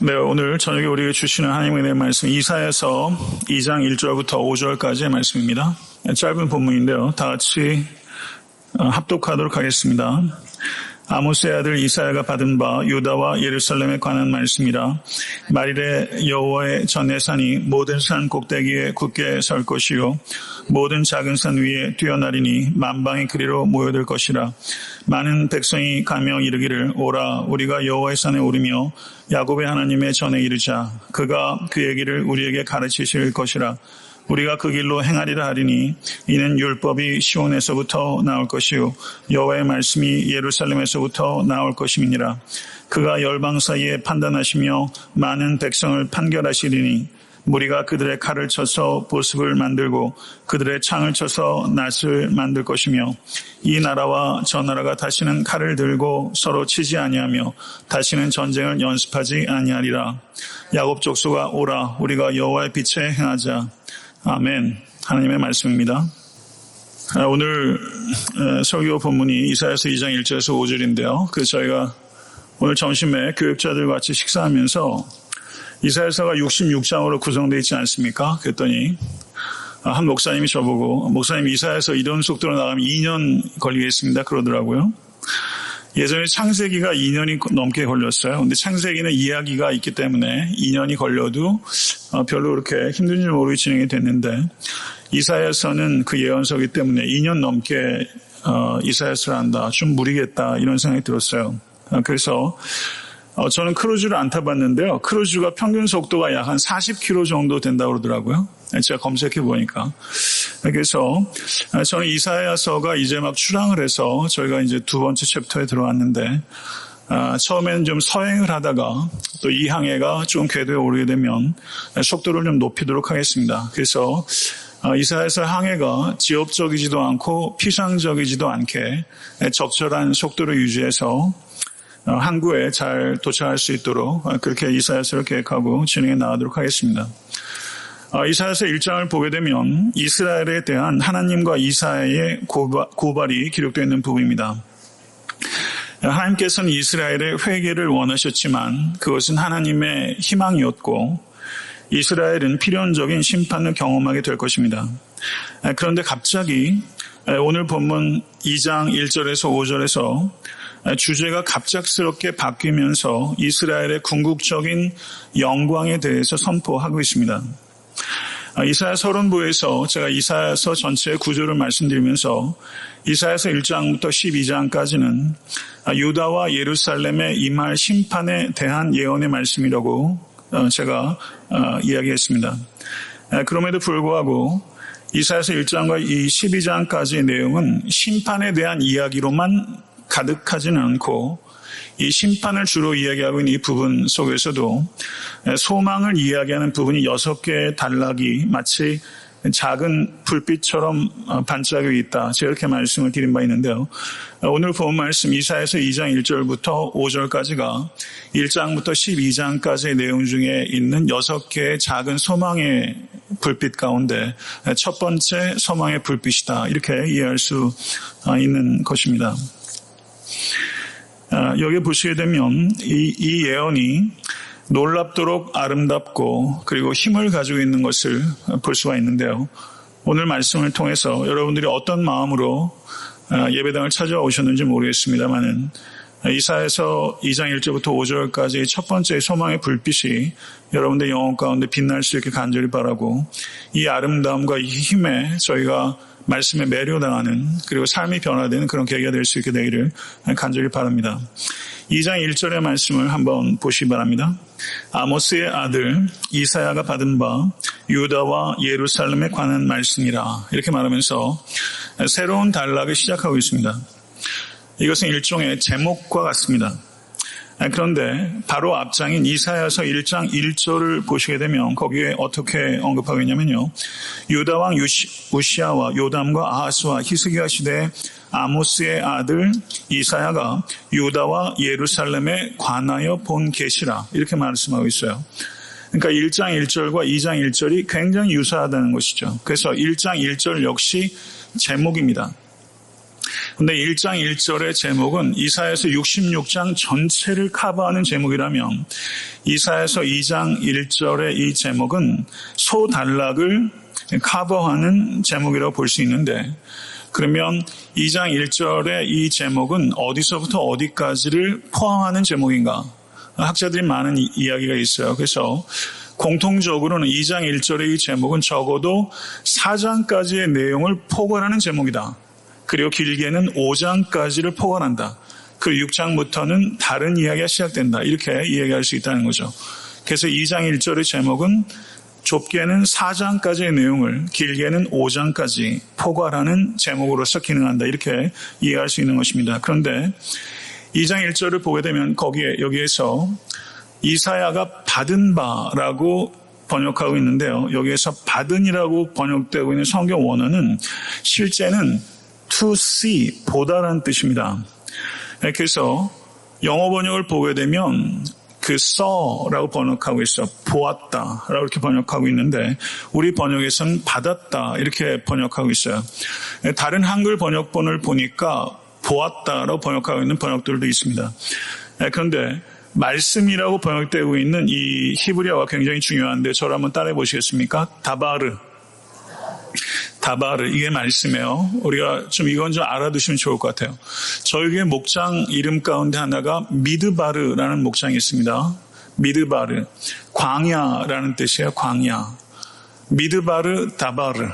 네, 오늘 저녁에 우리에게 주시는 하나님의 은혜의 말씀 이사야서 2장 1절부터 5절까지의 말씀입니다. 짧은 본문인데요. 다 같이 합독하도록 하겠습니다. 아모스의 아들 이사야가 받은 바 유다와 예루살렘에 관한 말씀이라. 말일에 여호와의 전 예산이 모든 산 꼭대기에 굳게 설 것이요 모든 작은 산 위에 뛰어나리니 만방의 그리로 모여들 것이라. 많은 백성이 가며 이르기를 오라 우리가 여호와의 산에 오르며 야곱의 하나님의 전에 이르자. 그가 그 얘기를 우리에게 가르치실 것이라. 우리가 그 길로 행하리라 하리니 이는 율법이 시온에서부터 나올 것이요 여호와의 말씀이 예루살렘에서부터 나올 것임이니라. 그가 열방 사이에 판단하시며 많은 백성을 판결하시리니 무리가 그들의 칼을 쳐서 보습을 만들고 그들의 창을 쳐서 낫을 만들 것이며 이 나라와 저 나라가 다시는 칼을 들고 서로 치지 아니하며 다시는 전쟁을 연습하지 아니하리라. 야곱 족속아 오라 우리가 여호와의 빛에 행하자. 아멘. 하나님의 말씀입니다. 오늘 설교 본문이 이사야서 2장 1절에서 5절인데요. 그래서 저희가 오늘 점심에 교육자들과 같이 식사하면서 이사야서가 66장으로 구성되어 있지 않습니까? 그랬더니 한 목사님이 저보고 목사님 이사야서 이런 속도로 나가면 2년 걸리겠습니다. 그러더라고요. 예전에 창세기가 2년이 넘게 걸렸어요. 근데 창세기는 이야기가 있기 때문에 2년이 걸려도 별로 그렇게 힘든 줄 모르게 진행이 됐는데 이사야서는 그 예언서이기 때문에 2년 넘게 이사야서를 한다. 좀 무리겠다 이런 생각이 들었어요. 그래서 저는 크루즈를 안 타봤는데요. 크루즈가 평균 속도가 약 한 40km 정도 된다고 그러더라고요. 제가 검색해 보니까. 그래서 저는 이사야서가 이제 막 출항을 해서 저희가 이제 두 번째 챕터에 들어왔는데 처음에는 좀 서행을 하다가 또 이 항해가 좀 궤도에 오르게 되면 속도를 좀 높이도록 하겠습니다. 그래서 이사야서 항해가 지엽적이지도 않고 피상적이지도 않게 적절한 속도를 유지해서 항구에 잘 도착할 수 있도록 그렇게 이사야서를 계획하고 진행해 나가도록 하겠습니다. 이사야서 1장을 보게 되면 이스라엘에 대한 하나님과 이사야의 고발이 기록되어 있는 부분입니다. 하나님께서는 이스라엘의 회개를 원하셨지만 그것은 하나님의 희망이었고 이스라엘은 필연적인 심판을 경험하게 될 것입니다. 그런데 갑자기 오늘 본문 2장 1절에서 5절에서 주제가 갑작스럽게 바뀌면서 이스라엘의 궁극적인 영광에 대해서 선포하고 있습니다. 이사야 서론부에서 제가 이사야서 전체의 구조를 말씀드리면서 이사야서 1장부터 12장까지는 유다와 예루살렘에 임할 심판에 대한 예언의 말씀이라고 제가 이야기했습니다. 그럼에도 불구하고 이사야서 1장과 이 12장까지의 내용은 심판에 대한 이야기로만 가득하지는 않고 이 심판을 주로 이야기하고 있는 이 부분 속에서도 소망을 이야기하는 부분이 6개의 단락이 마치 작은 불빛처럼 반짝여 있다. 제가 이렇게 말씀을 드린 바 있는데요. 오늘 본 말씀 이사야서 2장 1절부터 5절까지가 1장부터 12장까지의 내용 중에 있는 6개의 작은 소망의 불빛 가운데 첫 번째 소망의 불빛이다. 이렇게 이해할 수 있는 것입니다. 여기 보시게 되면 이 예언이 놀랍도록 아름답고 그리고 힘을 가지고 있는 것을 볼 수가 있는데요. 오늘 말씀을 통해서 여러분들이 어떤 마음으로 예배당을 찾아오셨는지 모르겠습니다만은 이사야서 2장 1절부터 5절까지 첫 번째 소망의 불빛이 여러분들 영혼 가운데 빛날 수 있게 간절히 바라고 이 아름다움과 이 힘에 저희가 말씀에 매료당하는 그리고 삶이 변화되는 그런 계기가 될 수 있게 되기를 간절히 바랍니다. 2장 1절의 말씀을 한번 보시기 바랍니다. 아모스의 아들 이사야가 받은 바 유다와 예루살렘에 관한 말씀이라 이렇게 말하면서 새로운 단락을 시작하고 있습니다. 이것은 일종의 제목과 같습니다. 그런데 바로 앞장인 이사야서 1장 1절을 보시게 되면 거기에 어떻게 언급하고 있냐면요. 유다 왕 우시아와 요담과 아하스와 히스기야 시대에 아모스의 아들 이사야가 유다와 예루살렘에 관하여 본 계시라 이렇게 말씀하고 있어요. 그러니까 1장 1절과 2장 1절이 굉장히 유사하다는 것이죠. 그래서 1장 1절 역시 제목입니다. 근데 1장 1절의 제목은 이사야서 66장 전체를 커버하는 제목이라면 이사야서 2장 1절의 이 제목은 소단락을 커버하는 제목이라고 볼 수 있는데, 그러면 2장 1절의 이 제목은 어디서부터 어디까지를 포함하는 제목인가? 학자들이 많은 이야기가 있어요. 그래서 공통적으로는 2장 1절의 이 제목은 적어도 4장까지의 내용을 포괄하는 제목이다. 그리고 길게는 5장까지를 포괄한다. 그리고 6장부터는 다른 이야기가 시작된다. 이렇게 이야기할 수 있다는 거죠. 그래서 2장 1절의 제목은 좁게는 4장까지의 내용을, 길게는 5장까지 포괄하는 제목으로서 기능한다. 이렇게 이해할 수 있는 것입니다. 그런데 2장 1절을 보게 되면 여기에서 이사야가 받은 바라고 번역하고 있는데요. 여기에서 받은이라고 번역되고 있는 성경 원어는 실제는 to see, 보다라는 뜻입니다. 그래서 영어 번역을 보게 되면 그 saw라고 번역하고 있어, 보았다라고 이렇게 번역하고 있는데 우리 번역에서는 받았다 이렇게 번역하고 있어요. 다른 한글 번역본을 보니까 보았다라고 번역하고 있는 번역들도 있습니다. 그런데 말씀이라고 번역되고 있는 이 히브리어가 굉장히 중요한데 저를 한번 따라해 보시겠습니까? 다바르, 이게 말씀이에요. 우리가 이건 좀 알아두시면 좋을 것 같아요. 저희의 목장 이름 가운데 하나가 미드바르라는 목장이 있습니다. 미드바르, 광야라는 뜻이에요. 광야. 미드바르, 다바르.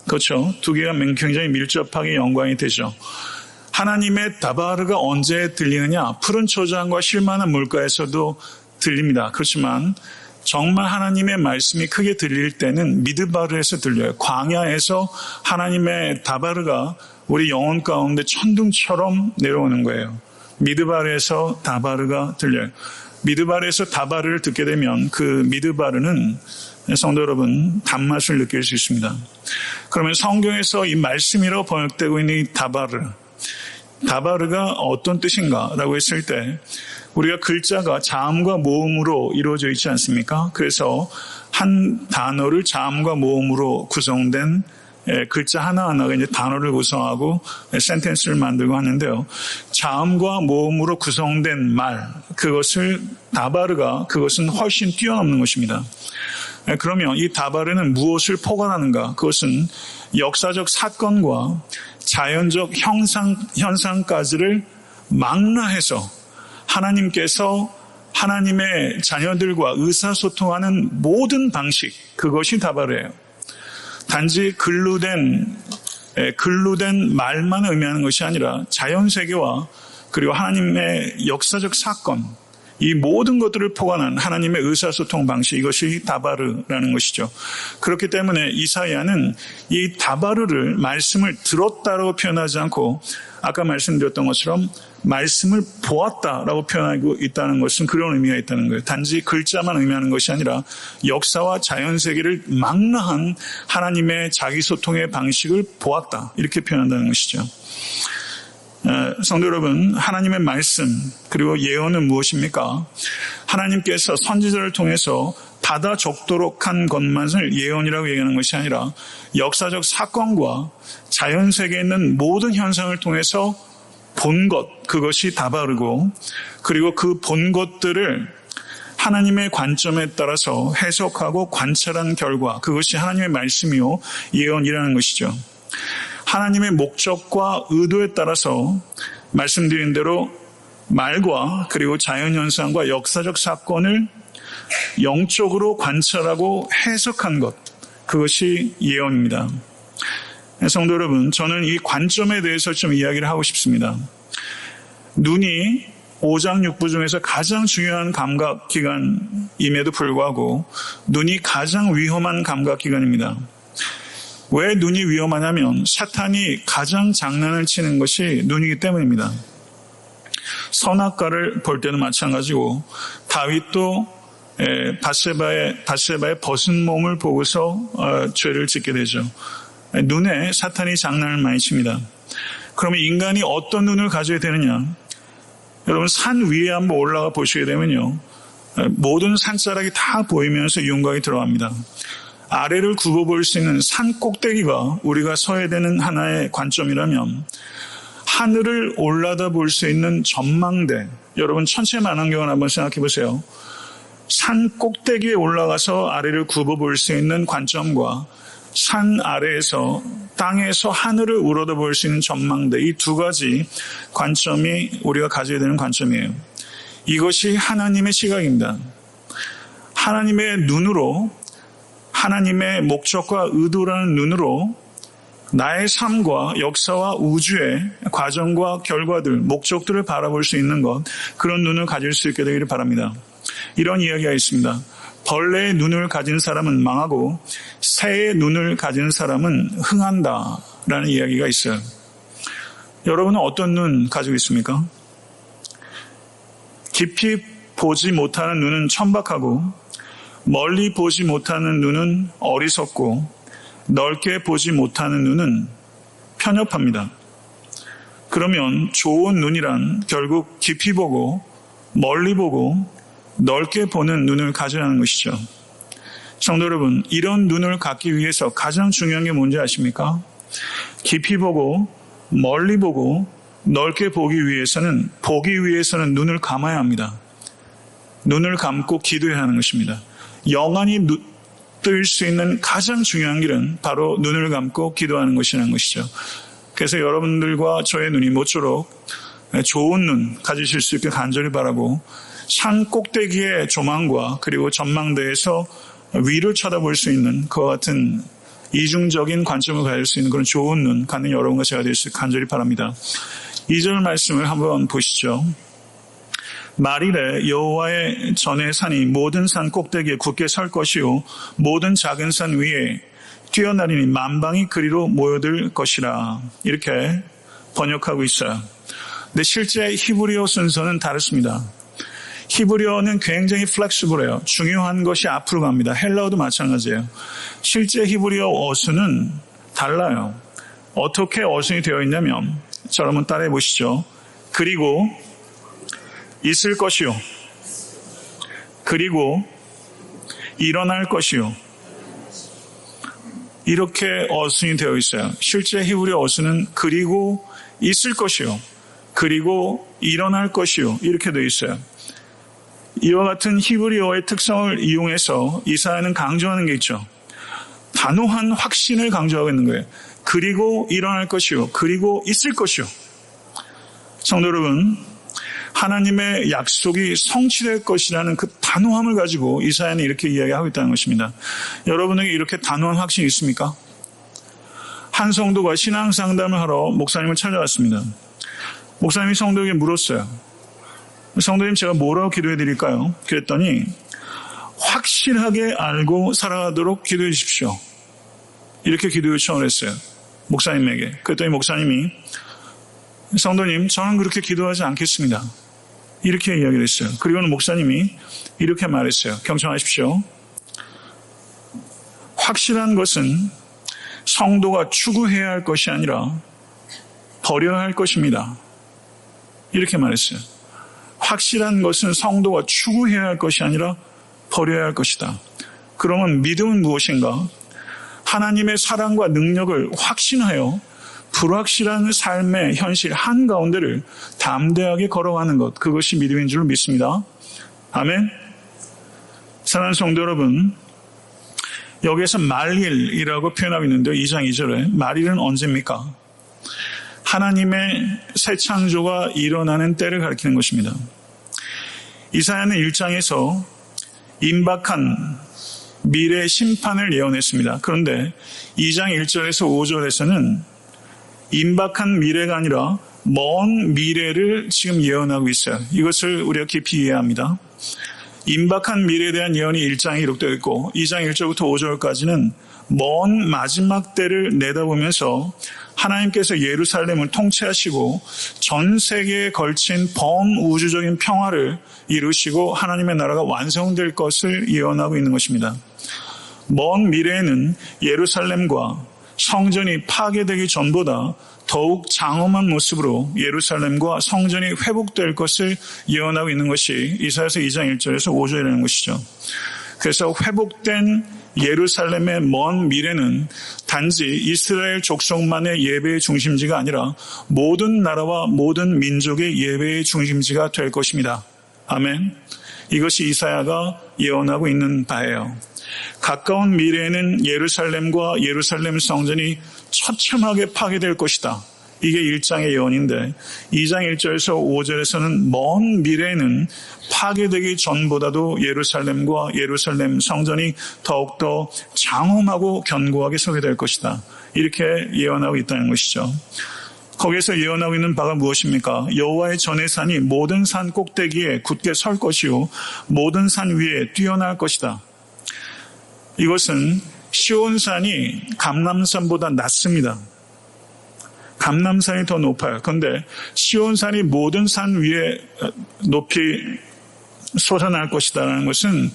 그렇죠. 두 개가 굉장히 밀접하게 연관이 되죠. 하나님의 다바르가 언제 들리느냐? 푸른 초장과 쉴만한 물가에서도 들립니다. 그렇지만 정말 하나님의 말씀이 크게 들릴 때는 미드바르에서 들려요. 광야에서 하나님의 다바르가 우리 영혼 가운데 천둥처럼 내려오는 거예요. 미드바르에서 다바르가 들려요. 미드바르에서 다바르를 듣게 되면 그 미드바르는 성도 여러분 단맛을 느낄 수 있습니다. 그러면 성경에서 이 말씀이라고 번역되고 있는 이 다바르가 어떤 뜻인가 라고 했을 때 우리가 글자가 자음과 모음으로 이루어져 있지 않습니까? 그래서 한 단어를 자음과 모음으로 구성된 글자 하나하나가 이제 단어를 구성하고 센텐스를 만들고 하는데요. 자음과 모음으로 구성된 말, 그것을 그것은 훨씬 뛰어넘는 것입니다. 그러면 이 다바르는 무엇을 포괄하는가? 그것은 역사적 사건과 자연적 현상까지를 망라해서 하나님께서 하나님의 자녀들과 의사소통하는 모든 방식, 그것이 다바르예요. 단지 글루된 말만 의미하는 것이 아니라 자연세계와 그리고 하나님의 역사적 사건, 이 모든 것들을 포괄한 하나님의 의사소통 방식, 이것이 다바르라는 것이죠. 그렇기 때문에 이사야는 이 다바르를 말씀을 들었다라고 표현하지 않고 아까 말씀드렸던 것처럼 말씀을 보았다라고 표현하고 있다는 것은 그런 의미가 있다는 거예요. 단지 글자만 의미하는 것이 아니라 역사와 자연세계를 망라한 하나님의 자기소통의 방식을 보았다, 이렇게 표현한다는 것이죠. 성도 여러분, 하나님의 말씀 그리고 예언은 무엇입니까? 하나님께서 선지자를 통해서 받아 적도록 한 것만을 예언이라고 얘기하는 것이 아니라 역사적 사건과 자연세계에 있는 모든 현상을 통해서 본 것, 그것이 다바르고, 그리고 그 본 것들을 하나님의 관점에 따라서 해석하고 관찰한 결과, 그것이 하나님의 말씀이요 예언이라는 것이죠. 하나님의 목적과 의도에 따라서 말씀드린 대로 말과 그리고 자연현상과 역사적 사건을 영적으로 관찰하고 해석한 것, 그것이 예언입니다. 성도 여러분, 저는 이 관점에 대해서 좀 이야기를 하고 싶습니다. 눈이 5장 6부 중에서 가장 중요한 감각기관임에도 불구하고 눈이 가장 위험한 감각기관입니다. 왜 눈이 위험하냐면 사탄이 가장 장난을 치는 것이 눈이기 때문입니다. 선악과를 볼 때는 마찬가지고 다윗도 밧세바의 벗은 몸을 보고서 죄를 짓게 되죠. 눈에 사탄이 장난을 많이 칩니다. 그러면 인간이 어떤 눈을 가져야 되느냐? 여러분, 산 위에 한번 올라가 보시게 되면요, 모든 산자락이 다 보이면서 윤곽이 들어갑니다. 아래를 굽어볼 수 있는 산 꼭대기가 우리가 서야 되는 하나의 관점이라면 하늘을 올라다 볼 수 있는 전망대. 여러분 천체만환경을 한번 생각해 보세요. 산 꼭대기에 올라가서 아래를 굽어볼 수 있는 관점과 산 아래에서 땅에서 하늘을 우러다 볼 수 있는 전망대, 이 두 가지 관점이 우리가 가져야 되는 관점이에요. 이것이 하나님의 시각입니다. 하나님의 눈으로, 하나님의 목적과 의도라는 눈으로 나의 삶과 역사와 우주의 과정과 결과들, 목적들을 바라볼 수 있는 것, 그런 눈을 가질 수 있게 되기를 바랍니다. 이런 이야기가 있습니다. 벌레의 눈을 가진 사람은 망하고 새의 눈을 가진 사람은 흥한다 라는 이야기가 있어요. 여러분은 어떤 눈 가지고 있습니까? 깊이 보지 못하는 눈은 천박하고 멀리 보지 못하는 눈은 어리석고 넓게 보지 못하는 눈은 편협합니다. 그러면 좋은 눈이란 결국 깊이 보고 멀리 보고 넓게 보는 눈을 가져야 하는 것이죠. 성도 여러분, 이런 눈을 갖기 위해서 가장 중요한 게 뭔지 아십니까? 깊이 보고 멀리 보고 넓게 보기 위해서는 눈을 감아야 합니다. 눈을 감고 기도해야 하는 것입니다. 영안이 뜰 수 있는 가장 중요한 길은 바로 눈을 감고 기도하는 것이라는 것이죠. 그래서 여러분들과 저의 눈이 모쪼록 좋은 눈 가지실 수 있게 간절히 바라고, 산 꼭대기의 조망과 그리고 전망대에서 위를 쳐다볼 수 있는 그와 같은 이중적인 관점을 가질 수 있는 그런 좋은 눈 갖는 여러분과 제가 될 수 있게 간절히 바랍니다. 2절 말씀을 한번 보시죠. 말이래 여호와의 전의 산이 모든 산 꼭대기에 굳게 설 것이요 모든 작은 산 위에 뛰어나리니 만방이 그리로 모여들 것이라. 이렇게 번역하고 있어요. 근데 실제 히브리어 순서는 다릅니다. 히브리어는 굉장히 플렉시블해요. 중요한 것이 앞으로 갑니다. 헬라어도 마찬가지예요. 실제 히브리어 어순은 달라요. 어떻게 어순이 되어 있냐면, 자, 여러분 따라해 보시죠. 그리고 있을 것이요. 그리고 일어날 것이요. 이렇게 어순이 되어 있어요. 실제 히브리어 어순은 그리고 있을 것이요. 그리고 일어날 것이요. 이렇게 되어 있어요. 이와 같은 히브리어의 특성을 이용해서 이사야는 강조하는 게 있죠. 단호한 확신을 강조하고 있는 거예요. 그리고 일어날 것이요. 그리고 있을 것이요. 성도 여러분, 하나님의 약속이 성취될 것이라는 그 단호함을 가지고 이사야는 이렇게 이야기하고 있다는 것입니다. 여러분에게 이렇게 단호한 확신이 있습니까? 한 성도가 신앙 상담을 하러 목사님을 찾아왔습니다. 목사님이 성도에게 물었어요. 성도님, 제가 뭐라고 기도해 드릴까요? 그랬더니 확실하게 알고 살아가도록 기도해 주십시오. 이렇게 기도 요청을 했어요. 목사님에게. 그랬더니 목사님이, 성도님, 저는 그렇게 기도하지 않겠습니다. 이렇게 이야기를 했어요. 그리고는 목사님이 이렇게 말했어요. 경청하십시오. 확실한 것은 성도가 추구해야 할 것이 아니라 버려야 할 것입니다. 이렇게 말했어요. 확실한 것은 성도가 추구해야 할 것이 아니라 버려야 할 것이다. 그러면 믿음은 무엇인가? 하나님의 사랑과 능력을 확신하여 불확실한 삶의 현실 한가운데를 담대하게 걸어가는 것, 그것이 믿음인 줄 믿습니다. 아멘. 사랑하는 성도 여러분, 여기에서 말일이라고 표현하고 있는데요. 2장 2절에 말일은 언제입니까? 하나님의 새 창조가 일어나는 때를 가리키는 것입니다. 이사야는 1장에서 임박한 미래의 심판을 예언했습니다. 그런데 2장 1절에서 5절에서는 임박한 미래가 아니라 먼 미래를 지금 예언하고 있어요. 이것을 우리가 깊이 이해해야 합니다. 임박한 미래에 대한 예언이 1장에 기록되어 있고 2장 1절부터 5절까지는 먼 마지막 때를 내다보면서 하나님께서 예루살렘을 통치하시고 전 세계에 걸친 범우주적인 평화를 이루시고 하나님의 나라가 완성될 것을 예언하고 있는 것입니다. 먼 미래에는 예루살렘과 성전이 파괴되기 전보다 더욱 장엄한 모습으로 예루살렘과 성전이 회복될 것을 예언하고 있는 것이 이사야서 2장 1절에서 5절이라는 것이죠. 그래서 회복된 예루살렘의 먼 미래는 단지 이스라엘 족속만의 예배의 중심지가 아니라 모든 나라와 모든 민족의 예배의 중심지가 될 것입니다. 아멘. 이것이 이사야가 예언하고 있는 바예요. 가까운 미래에는 예루살렘과 예루살렘 성전이 처참하게 파괴될 것이다. 이게 1장의 예언인데 2장 1절에서 5절에서는 먼 미래에는 파괴되기 전보다도 예루살렘과 예루살렘 성전이 더욱더 장엄하고 견고하게 서게 될 것이다. 이렇게 예언하고 있다는 것이죠. 거기에서 예언하고 있는 바가 무엇입니까? 여호와의 전의 산이 모든 산 꼭대기에 굳게 설 것이요 모든 산 위에 뛰어날 것이다. 이것은 시온산이 감람산보다 낮습니다. 감람산이 더 높아요. 그런데 시온산이 모든 산 위에 높이 솟아날 것이다라는 것은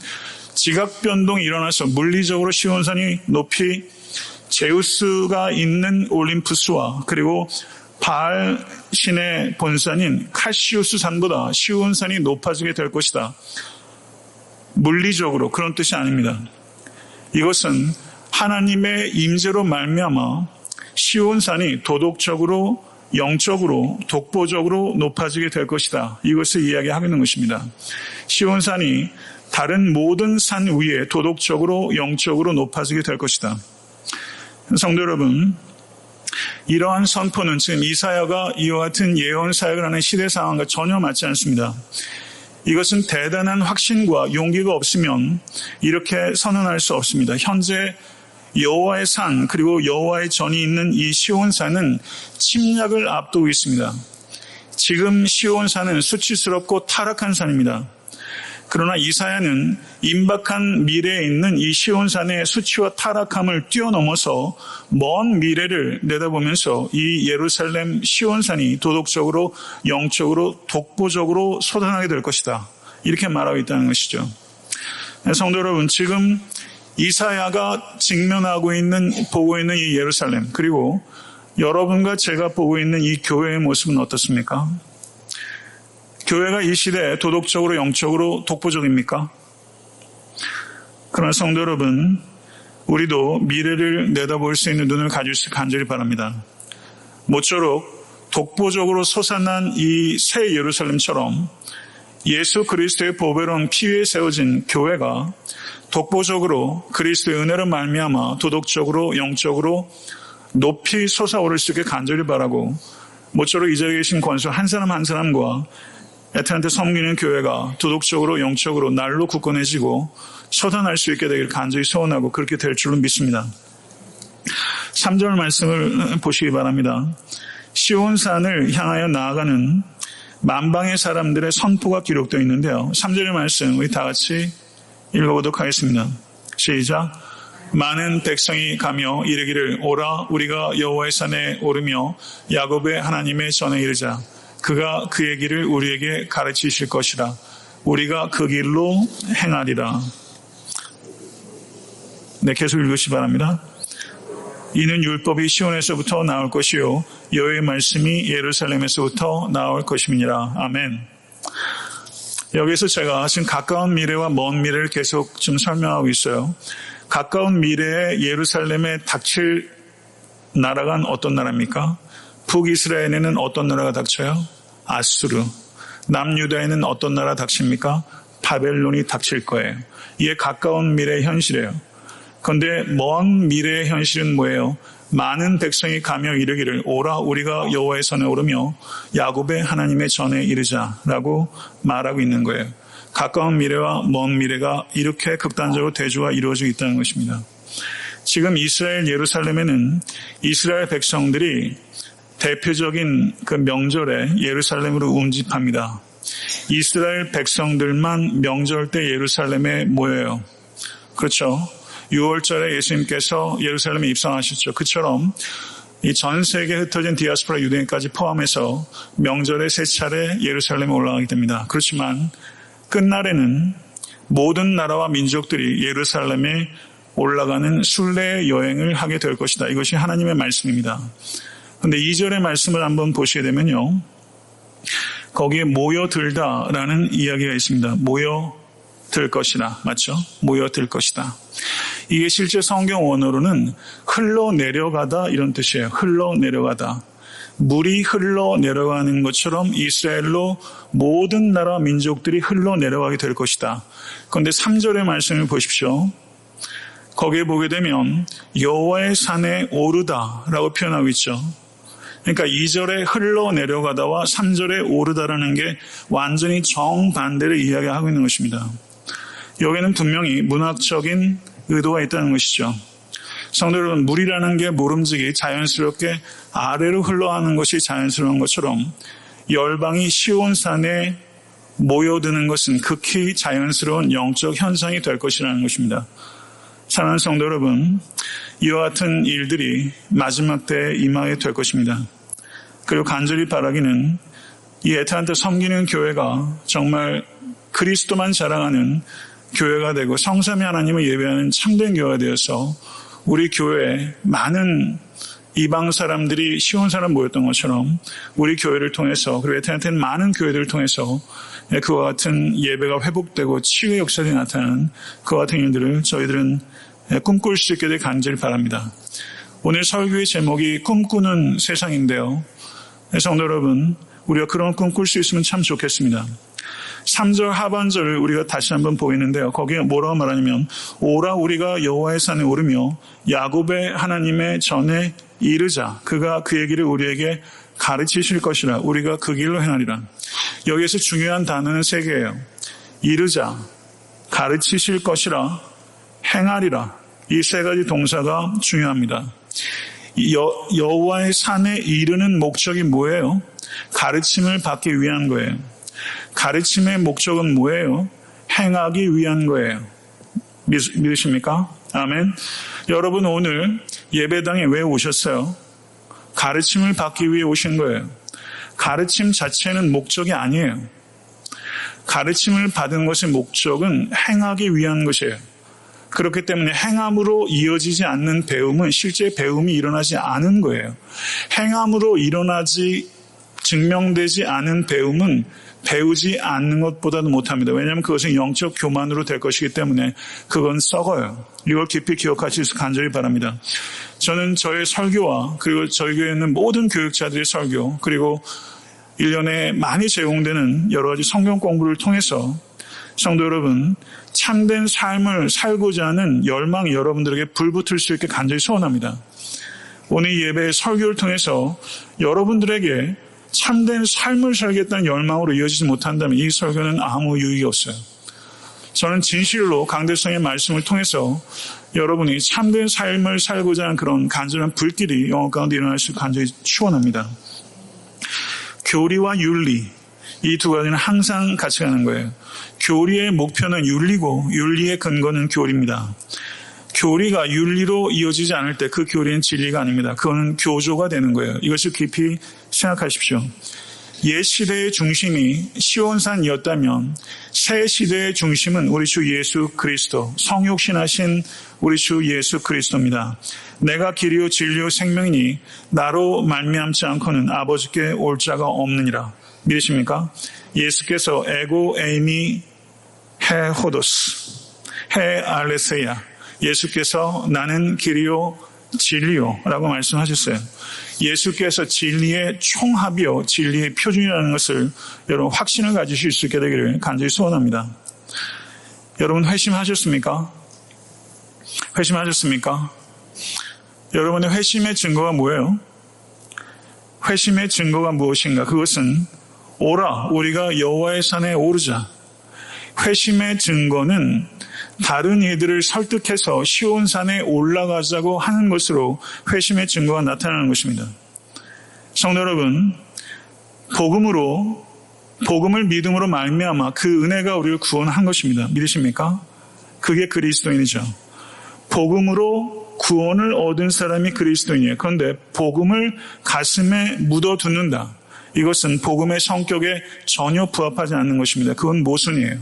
지각 변동이 일어나서 물리적으로 시온산이 높이 제우스가 있는 올림푸스와 그리고 바알 신의 본산인 카시우스 산보다 시온산이 높아지게 될 것이다. 물리적으로 그런 뜻이 아닙니다. 이것은 하나님의 임재로 말미암아 시온산이 도덕적으로, 영적으로, 독보적으로 높아지게 될 것이다. 이것을 이야기하고 있는 것입니다. 시온산이 다른 모든 산 위에 도덕적으로, 영적으로 높아지게 될 것이다. 성도 여러분, 이러한 선포는 지금 이사야가 이와 같은 예언 사역을 하는 시대 상황과 전혀 맞지 않습니다. 이것은 대단한 확신과 용기가 없으면 이렇게 선언할 수 없습니다. 현재 여호와의 산 그리고 여호와의 전이 있는 이 시온산은 침략을 앞두고 있습니다. 지금 시온산은 수치스럽고 타락한 산입니다. 그러나 이사야는 임박한 미래에 있는 이 시온산의 수치와 타락함을 뛰어넘어서 먼 미래를 내다보면서 이 예루살렘 시온산이 도덕적으로, 영적으로, 독보적으로 솟아나게 될 것이다. 이렇게 말하고 있다는 것이죠. 성도 여러분, 지금 이사야가 보고 있는 이 예루살렘, 그리고 여러분과 제가 보고 있는 이 교회의 모습은 어떻습니까? 교회가 이 시대에 도덕적으로, 영적으로 독보적입니까? 그러나 성도 여러분, 우리도 미래를 내다볼 수 있는 눈을 가질 수 간절히 바랍니다. 모쪼록 독보적으로 솟아난 이 새 예루살렘처럼 예수 그리스도의 보배로운 피 위에 세워진 교회가 독보적으로 그리스도의 은혜로 말미암아 도덕적으로, 영적으로 높이 솟아오를 수 있게 간절히 바라고, 모쪼록 이 자리에 계신 권수 한 사람 한 사람과 애타한테 섬기는 교회가 도덕적으로, 영적으로 날로 굳건해지고 솟아날 수 있게 되기를 간절히 소원하고 그렇게 될 줄로 믿습니다. 3절 말씀을 보시기 바랍니다. 시온산을 향하여 나아가는 만방의 사람들의 선포가 기록되어 있는데요. 3절의 말씀 우리 다 같이 읽어보도록 하겠습니다. 시작. 많은 백성이 가며 이르기를 오라 우리가 여호와의 산에 오르며 야곱의 하나님의 전에 이르자. 그가 그의 길을 우리에게 가르치실 것이라. 우리가 그 길로 행하리라. 네, 계속 읽으시 바랍니다. 이는 율법이 시온에서부터 나올 것이요 여호와의 말씀이 예루살렘에서부터 나올 것임이니라. 아멘. 여기서 제가 지금 가까운 미래와 먼 미래를 계속 좀 설명하고 있어요. 가까운 미래에 예루살렘에 닥칠 나라가 어떤 나라입니까? 북이스라엘에는 어떤 나라가 닥쳐요? 아수르. 남유다에는 어떤 나라 닥칩니까? 바벨론이 닥칠 거예요. 이게 가까운 미래의 현실이에요. 그런데 먼 미래의 현실은 뭐예요? 많은 백성이 가며 이르기를 오라 우리가 여호와의 전에 오르며 야곱의 하나님의 전에 이르자라고 말하고 있는 거예요. 가까운 미래와 먼 미래가 이렇게 극단적으로 대조가 이루어지고 있다는 것입니다. 지금 이스라엘 예루살렘에는 이스라엘 백성들이 대표적인 그 명절에 예루살렘으로 운집합니다. 이스라엘 백성들만 명절 때 예루살렘에 모여요. 그렇죠. 6월절에 예수님께서 예루살렘에 입성하셨죠. 그처럼 이 전 세계에 흩어진 디아스포라 유대인까지 포함해서 명절에 세 차례 예루살렘에 올라가게 됩니다. 그렇지만 끝날에는 모든 나라와 민족들이 예루살렘에 올라가는 순례 여행을 하게 될 것이다. 이것이 하나님의 말씀입니다. 그런데 2절의 말씀을 한번 보시게 되면요. 거기에 모여들다라는 이야기가 있습니다. 모여들 것이다. 맞죠? 모여들 것이다. 이게 실제 성경 원어로는 흘러내려가다 이런 뜻이에요. 흘러내려가다. 물이 흘러내려가는 것처럼 이스라엘로 모든 나라 민족들이 흘러내려가게 될 것이다. 그런데 3절의 말씀을 보십시오. 거기에 보게 되면 여호와의 산에 오르다라고 표현하고 있죠. 그러니까 2절에 흘러내려가다와 3절에 오르다라는 게 완전히 정반대를 이야기하고 있는 것입니다. 여기는 분명히 문학적인 의도가 있다는 것이죠. 성도 여러분, 물이라는 게 모름지기 자연스럽게 아래로 흘러가는 것이 자연스러운 것처럼 열방이 시온산에 모여드는 것은 극히 자연스러운 영적 현상이 될 것이라는 것입니다. 사랑하는 성도 여러분, 이와 같은 일들이 마지막 때에 임하게 될 것입니다. 그리고 간절히 바라기는 이 애타한테 섬기는 교회가 정말 그리스도만 자랑하는 교회가 되고 성삼위 하나님을 예배하는 참된 교회가 되어서 우리 교회에 많은 이방 사람들이 시온 사람 모였던 것처럼 우리 교회를 통해서 그리고 애타한테는 많은 교회들을 통해서 그와 같은 예배가 회복되고 치유의 역사들이 나타나는 그와 같은 일들을 저희들은 꿈꿀 수 있게 될 간절히 바랍니다. 오늘 설교의 제목이 꿈꾸는 세상인데요. 성도 여러분, 우리가 그런 꿈 꿀 수 있으면 참 좋겠습니다. 3절 하반절을 우리가 다시 한번 보이는데요. 거기에 뭐라고 말하냐면 오라 우리가 여호와의 산에 오르며 야곱의 하나님의 전에 이르자 그가 그의 길을 우리에게 가르치실 것이라 우리가 그 길로 행하리라. 여기에서 중요한 단어는 3개예요. 이르자, 가르치실 것이라, 행하리라. 이 3가지 동사가 중요합니다. 여호와의 산에 이르는 목적이 뭐예요? 가르침을 받기 위한 거예요. 가르침의 목적은 뭐예요? 행하기 위한 거예요. 믿으십니까? 아멘. 여러분 오늘 예배당에 왜 오셨어요? 가르침을 받기 위해 오신 거예요. 가르침 자체는 목적이 아니에요. 가르침을 받은 것의 목적은 행하기 위한 것이에요. 그렇기 때문에 행함으로 이어지지 않는 배움은 실제 배움이 일어나지 않은 거예요. 행함으로 증명되지 않은 배움은 배우지 않는 것보다도 못합니다. 왜냐하면 그것은 영적 교만으로 될 것이기 때문에 그건 썩어요. 이걸 깊이 기억하실 수 간절히 바랍니다. 저는 저의 설교와 그리고 저희 교회에 있는 모든 교육자들의 설교 그리고 1년에 많이 제공되는 여러 가지 성경 공부를 통해서 성도 여러분 참된 삶을 살고자 하는 열망이 여러분들에게 불붙을 수 있게 간절히 소원합니다. 오늘 예배의 설교를 통해서 여러분들에게 참된 삶을 살겠다는 열망으로 이어지지 못한다면 이 설교는 아무 유익이 없어요. 저는 진실로 강대성의 말씀을 통해서 여러분이 참된 삶을 살고자 하는 그런 간절한 불길이 영혼 가운데 일어날 수 간절히 축원합니다. 교리와 윤리, 이 2가지는 항상 같이 가는 거예요. 교리의 목표는 윤리고 윤리의 근거는 교리입니다. 교리가 윤리로 이어지지 않을 때 그 교리는 진리가 아닙니다. 그거는 교조가 되는 거예요. 이것을 깊이 생각하십시오. 옛 시대의 중심이 시온산이었다면 새 시대의 중심은 우리 주 예수 그리스도, 성육신하신 우리 주 예수 그리스도입니다. 내가 길이요 진리요 생명이니 나로 말미암지 않고는 아버지께 올 자가 없느니라. 믿으십니까? 예수께서 에고 에이미 헤 호도스 헤 알레세야, 예수께서 나는 길이요 진리요 라고 말씀하셨어요. 예수께서 진리의 총합이요 진리의 표준이라는 것을 여러분 확신을 가지실 수 있게 되기를 간절히 소원합니다. 여러분 회심하셨습니까? 회심하셨습니까? 여러분의 회심의 증거가 뭐예요? 회심의 증거가 무엇인가? 그것은 오라 우리가 여호와의 산에 오르자. 회심의 증거는 다른 이들을 설득해서 시온산에 올라가자고 하는 것으로 회심의 증거가 나타나는 것입니다. 성도 여러분, 복음을 믿음으로 말미암아 그 은혜가 우리를 구원한 것입니다. 믿으십니까? 그게 그리스도인이죠. 복음으로 구원을 얻은 사람이 그리스도인이에요. 그런데 복음을 가슴에 묻어두는다. 이것은 복음의 성격에 전혀 부합하지 않는 것입니다. 그건 모순이에요.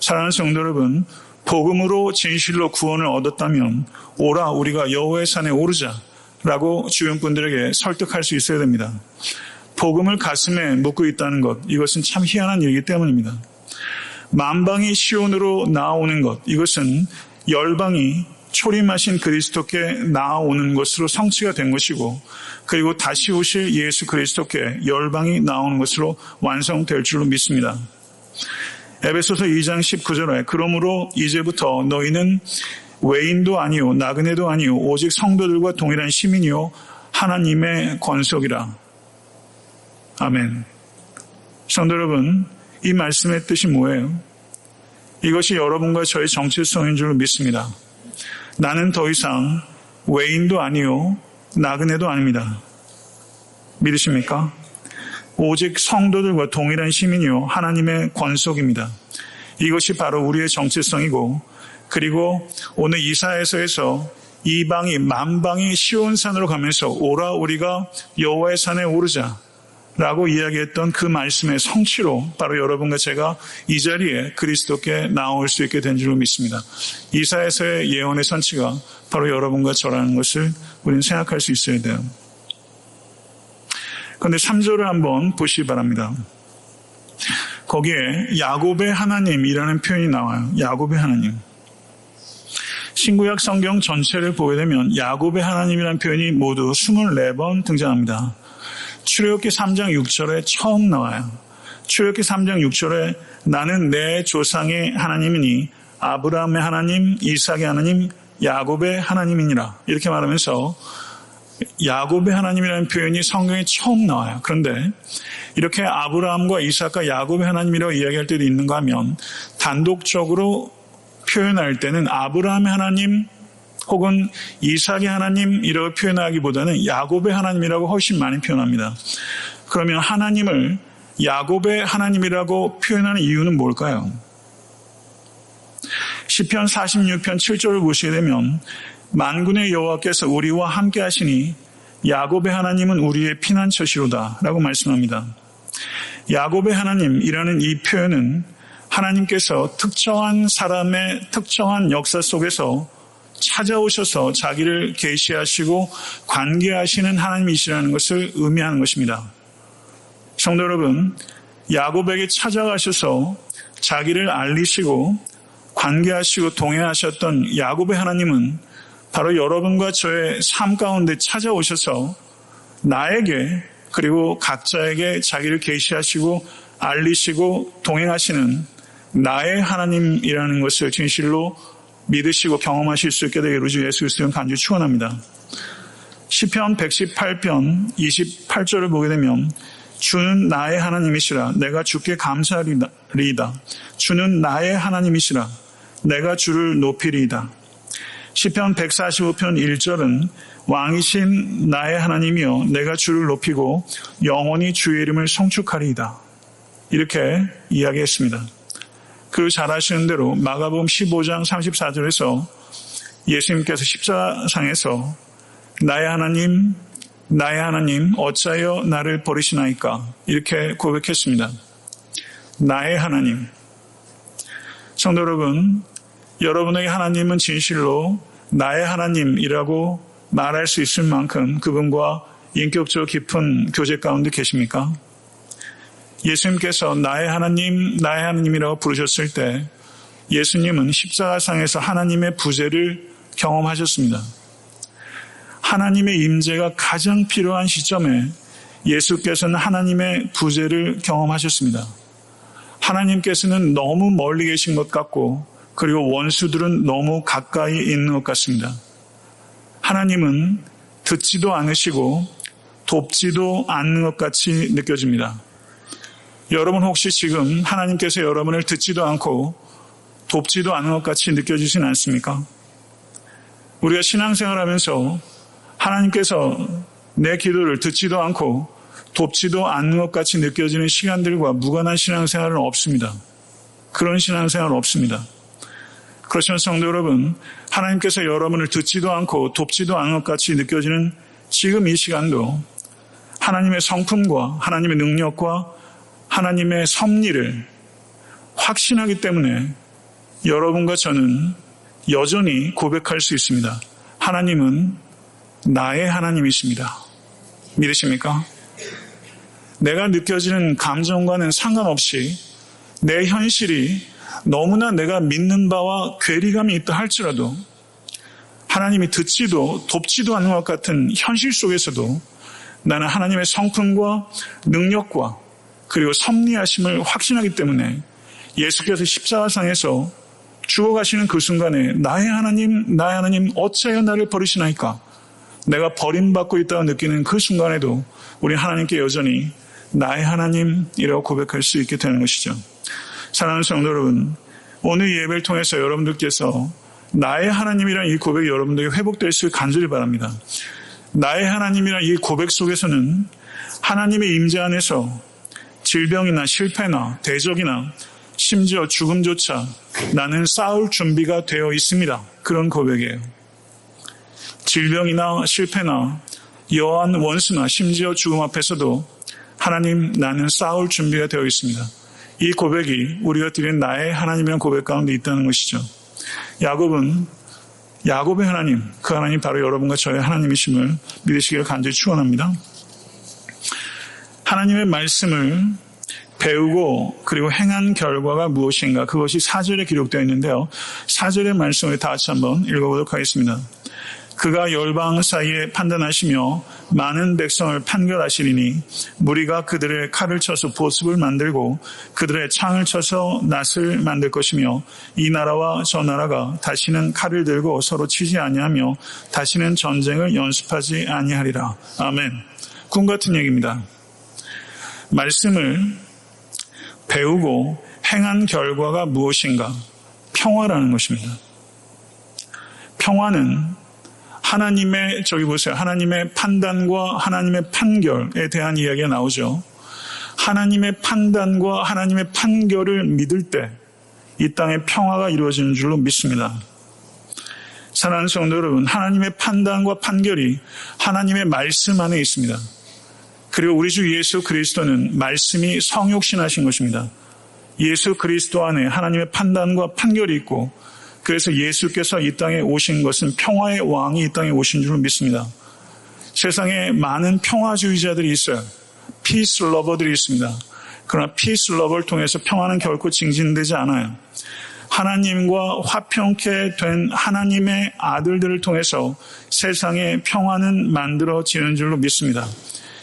사랑하는 성도 여러분, 복음으로 진실로 구원을 얻었다면 오라 우리가 여호와의 산에 오르자라고 주변 분들에게 설득할 수 있어야 됩니다. 복음을 가슴에 묻고 있다는 것, 이것은 참 희한한 일이기 때문입니다. 만방이 시온으로 나오는 것, 이것은 열방이 초림하신 그리스도께 나아오는 것으로 성취가 된 것이고 그리고 다시 오실 예수 그리스도께 열방이 나오는 것으로 완성될 줄로 믿습니다. 에베소서 2장 19절에 그러므로 이제부터 너희는 외인도 아니요 나그네도 아니요 오직 성도들과 동일한 시민이요 하나님의 권속이라. 아멘. 성도 여러분, 이 말씀의 뜻이 뭐예요? 이것이 여러분과 저의 정체성인 줄로 믿습니다. 나는 더 이상 외인도 아니요 나그네도 아닙니다. 믿으십니까? 오직 성도들과 동일한 시민이요 하나님의 권속입니다. 이것이 바로 우리의 정체성이고 그리고 오늘 이사야서에서 이방이 만방이 시온산으로 가면서 오라 우리가 여호와의 산에 오르자 라고 이야기했던 그 말씀의 성취로 바로 여러분과 제가 이 자리에 그리스도께 나올 수 있게 된 줄로 믿습니다. 이사야서의 예언의 선치가 바로 여러분과 저라는 것을 우리는 생각할 수 있어야 돼요. 그런데 3절을 한번 보시기 바랍니다. 거기에 야곱의 하나님이라는 표현이 나와요. 야곱의 하나님. 신구약 성경 전체를 보게 되면 야곱의 하나님이라는 표현이 모두 24번 등장합니다. 출애굽기 3장 6절에 처음 나와요. 출애굽기 3장 6절에 나는 내 조상의 하나님이니 아브라함의 하나님, 이삭의 하나님, 야곱의 하나님이니라 이렇게 말하면서 야곱의 하나님이라는 표현이 성경에 처음 나와요. 그런데 이렇게 아브라함과 이삭과 야곱의 하나님이라고 이야기할 때도 있는가 하면 단독적으로 표현할 때는 아브라함의 하나님 혹은 이삭의 하나님이라고 표현하기보다는 야곱의 하나님이라고 훨씬 많이 표현합니다. 그러면 하나님을 야곱의 하나님이라고 표현하는 이유는 뭘까요? 시편 46편 7절을 보시게 되면 만군의 여호와께서 우리와 함께 하시니 야곱의 하나님은 우리의 피난처시로다 라고 말씀합니다. 야곱의 하나님이라는 이 표현은 하나님께서 특정한 사람의 특정한 역사 속에서 찾아오셔서 자기를 계시하시고 관계하시는 하나님이시라는 것을 의미하는 것입니다. 성도 여러분, 야곱에게 찾아가셔서 자기를 알리시고 관계하시고 동행하셨던 야곱의 하나님은 바로 여러분과 저의 삶 가운데 찾아오셔서 나에게 그리고 각자에게 자기를 계시하시고 알리시고 동행하시는 나의 하나님이라는 것을 진실로 믿으시고 경험하실 수 있게 되기를 주 예수 그리스도는 간절히 축원합니다. 시편 118편 28절을 보게 되면 주는 나의 하나님이시라 내가 주께 감사하리이다. 주는 나의 하나님이시라 내가 주를 높이리이다. 시편 145편 1절은 왕이신 나의 하나님이여 내가 주를 높이고 영원히 주의 이름을 성축하리이다. 이렇게 이야기했습니다. 그리고 잘 아시는 대로 마가복음 15장 34절에서 예수님께서 십자가상에서 나의 하나님 어찌하여 나를 버리시나이까 이렇게 고백했습니다. 나의 하나님. 성도 여러분, 여러분에게 하나님은 진실로 나의 하나님이라고 말할 수 있을 만큼 그분과 인격적으로 깊은 교제 가운데 계십니까? 예수님께서 나의 하나님이라고 부르셨을 때 예수님은 십자가상에서 하나님의 부재를 경험하셨습니다. 하나님의 임재가 가장 필요한 시점에 예수께서는 하나님의 부재를 경험하셨습니다. 하나님께서는 너무 멀리 계신 것 같고 그리고 원수들은 너무 가까이 있는 것 같습니다. 하나님은 듣지도 않으시고 돕지도 않는 것 같이 느껴집니다. 여러분 혹시 지금 하나님께서 여러분을 듣지도 않고 돕지도 않는 것 같이 느껴지진 않습니까? 우리가 신앙생활하면서 하나님께서 내 기도를 듣지도 않고 돕지도 않는 것 같이 느껴지는 시간들과 무관한 신앙생활은 없습니다. 그런 신앙생활은 없습니다. 그렇지만 성도 여러분, 하나님께서 여러분을 듣지도 않고 돕지도 않는 것 같이 느껴지는 지금 이 시간도 하나님의 성품과 하나님의 능력과 하나님의 섭리를 확신하기 때문에 여러분과 저는 여전히 고백할 수 있습니다. 하나님은 나의 하나님이십니다. 믿으십니까? 내가 느껴지는 감정과는 상관없이 내 현실이 너무나 내가 믿는 바와 괴리감이 있다 할지라도 하나님이 듣지도 돕지도 않는 것 같은 현실 속에서도 나는 하나님의 성품과 능력과 그리고 섭리하심을 확신하기 때문에 예수께서 십자가상에서 죽어가시는 그 순간에 나의 하나님 어찌하여 나를 버리시나이까? 내가 버림받고 있다고 느끼는 그 순간에도 우리 하나님께 여전히 나의 하나님이라고 고백할 수 있게 되는 것이죠. 사랑하는 성도 여러분, 오늘 예배를 통해서 여러분들께서 나의 하나님이란 이 고백이 여러분들에게 회복될 수 있게 간절히 바랍니다. 나의 하나님이란 이 고백 속에서는 하나님의 임재 안에서 질병이나 실패나 대적이나 심지어 죽음조차 나는 싸울 준비가 되어 있습니다. 그런 고백이에요. 질병이나 실패나 여한 원수나 심지어 죽음 앞에서도 하나님 나는 싸울 준비가 되어 있습니다. 이 고백이 우리가 드린 나의 하나님이라는 고백 가운데 있다는 것이죠. 야곱의 하나님, 그 하나님 바로 여러분과 저의 하나님이심을 믿으시기를 간절히 축원합니다. 하나님의 말씀을 배우고 그리고 행한 결과가 무엇인가, 그것이 4절에 기록되어 있는데요. 4절의 말씀을 다 같이 한번 읽어보도록 하겠습니다. 그가 열방 사이에 판단하시며 많은 백성을 판결하시리니 무리가 그들의 칼을 쳐서 보습을 만들고 그들의 창을 쳐서 낫을 만들 것이며 이 나라와 저 나라가 다시는 칼을 들고 서로 치지 아니하며 다시는 전쟁을 연습하지 아니하리라. 아멘. 꿈 같은 얘기입니다. 말씀을 배우고 행한 결과가 무엇인가? 평화라는 것입니다. 평화는 하나님의 하나님의 판단과 하나님의 판결에 대한 이야기가 나오죠. 하나님의 판단과 하나님의 판결을 믿을 때 이 땅에 평화가 이루어지는 줄로 믿습니다. 사랑하는 성도 여러분, 하나님의 판단과 판결이 하나님의 말씀 안에 있습니다. 그리고 우리 주 예수 그리스도는 말씀이 성육신하신 것입니다. 예수 그리스도 안에 하나님의 판단과 판결이 있고, 그래서 예수께서 이 땅에 오신 것은 평화의 왕이 이 땅에 오신 줄로 믿습니다. 세상에 많은 평화주의자들이 있어요. 피스 러버들이 있습니다. 그러나 피스 러버를 통해서 평화는 결코 증진되지 않아요. 하나님과 화평케 된 하나님의 아들들을 통해서 세상의 평화는 만들어지는 줄로 믿습니다.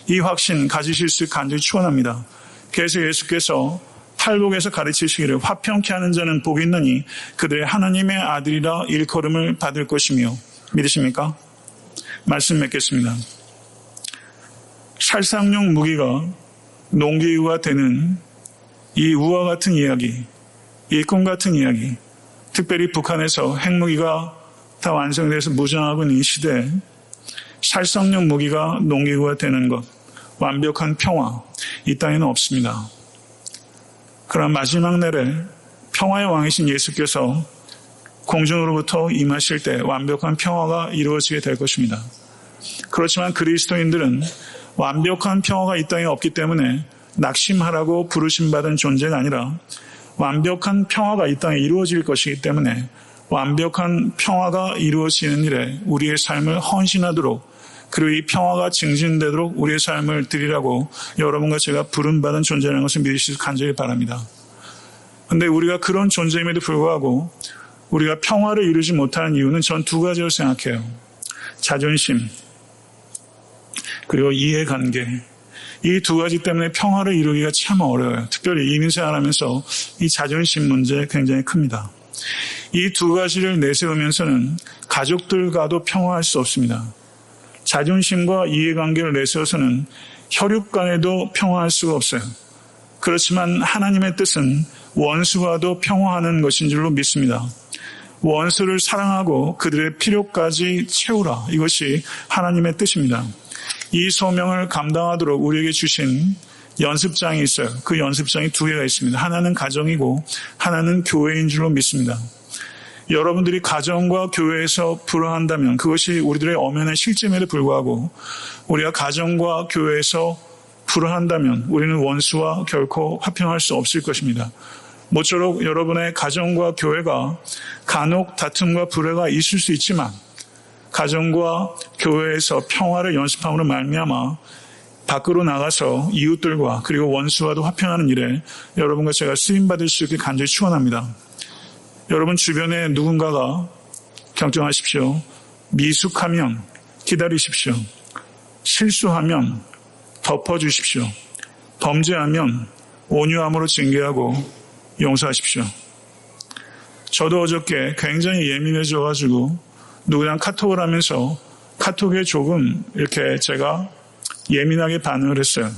이 확신 가지실 수 있게 간절히 축원합니다. 그래서 예수께서 팔복에서 가르치시기를 화평케 하는 자는 복이 있느니 그들의 하나님의 아들이라 일컬음을 받을 것이며, 믿으십니까? 말씀 맺겠습니다. 살상용 무기가 농기구가 되는 이 우화 같은 이야기, 이 꿈 같은 이야기, 특별히 북한에서 핵무기가 다 완성돼서 무장하고 있는 이 시대에 살상용 무기가 농기구가 되는 것, 완벽한 평화, 이 땅에는 없습니다. 그러나 마지막 날에 평화의 왕이신 예수께서 공중으로부터 임하실 때 완벽한 평화가 이루어지게 될 것입니다. 그렇지만 그리스도인들은 완벽한 평화가 이 땅에 없기 때문에 낙심하라고 부르심받은 존재가 아니라 완벽한 평화가 이 땅에 이루어질 것이기 때문에 완벽한 평화가 이루어지는 일에 우리의 삶을 헌신하도록, 그리고 이 평화가 증진되도록 우리의 삶을 드리라고 여러분과 제가 부름받은 존재라는 것을 믿으시길 간절히 바랍니다. 그런데 우리가 그런 존재임에도 불구하고 우리가 평화를 이루지 못하는 이유는 전 두 가지로 생각해요. 자존심, 그리고 이해관계. 이 두 가지 때문에 평화를 이루기가 참 어려워요. 특별히 이민생활하면서 이 자존심 문제 굉장히 큽니다. 이 두 가지를 내세우면서는 가족들과도 평화할 수 없습니다. 자존심과 이해관계를 내세워서는 혈육 간에도 평화할 수가 없어요. 그렇지만 하나님의 뜻은 원수와도 평화하는 것인 줄로 믿습니다. 원수를 사랑하고 그들의 필요까지 채우라. 이것이 하나님의 뜻입니다. 이 소명을 감당하도록 우리에게 주신 연습장이 있어요. 그 연습장이 두 개가 있습니다. 하나는 가정이고 하나는 교회인 줄로 믿습니다. 여러분들이 가정과 교회에서 불화한다면 그것이 우리들의 엄연한 실제임에도 불구하고 우리가 가정과 교회에서 불화한다면 우리는 원수와 결코 화평할 수 없을 것입니다. 모쪼록 여러분의 가정과 교회가 간혹 다툼과 불화가 있을 수 있지만 가정과 교회에서 평화를 연습함으로 말미암아 밖으로 나가서 이웃들과 그리고 원수와도 화평하는 일에 여러분과 제가 쓰임받을 수 있게 간절히 축원합니다. 여러분 주변에 누군가가, 경청하십시오, 미숙하면 기다리십시오. 실수하면 덮어주십시오. 범죄하면 온유함으로 징계하고 용서하십시오. 저도 어저께 굉장히 예민해져가지고 누구랑 카톡을 하면서 카톡에 조금 이렇게 제가 예민하게 반응을 했어요.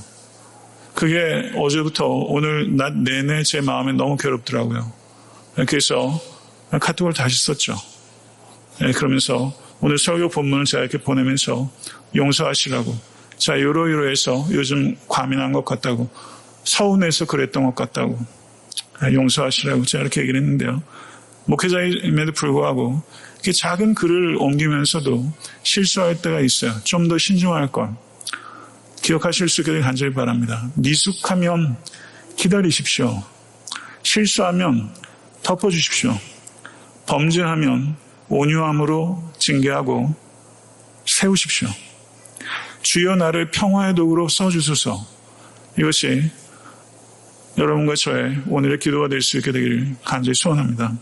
그게 어제부터 오늘 낮 내내 제 마음에 너무 괴롭더라고요. 그래서 카톡을 다시 썼죠. 그러면서 오늘 설교 본문을 제가 이렇게 보내면서 용서하시라고. 자, 요러요러해서 요즘 과민한 것 같다고. 서운해서 그랬던 것 같다고. 용서하시라고 제가 이렇게 얘기를 했는데요. 목회자임에도 불구하고 이렇게 작은 글을 옮기면서도 실수할 때가 있어요. 좀 더 신중할 것. 기억하실 수 있게 간절히 바랍니다. 미숙하면 기다리십시오. 실수하면 덮어주십시오. 범죄하면 온유함으로 징계하고 세우십시오. 주여 나를 평화의 도구로 써주소서. 이것이 여러분과 저의 오늘의 기도가 될 수 있게 되기를 간절히 소원합니다.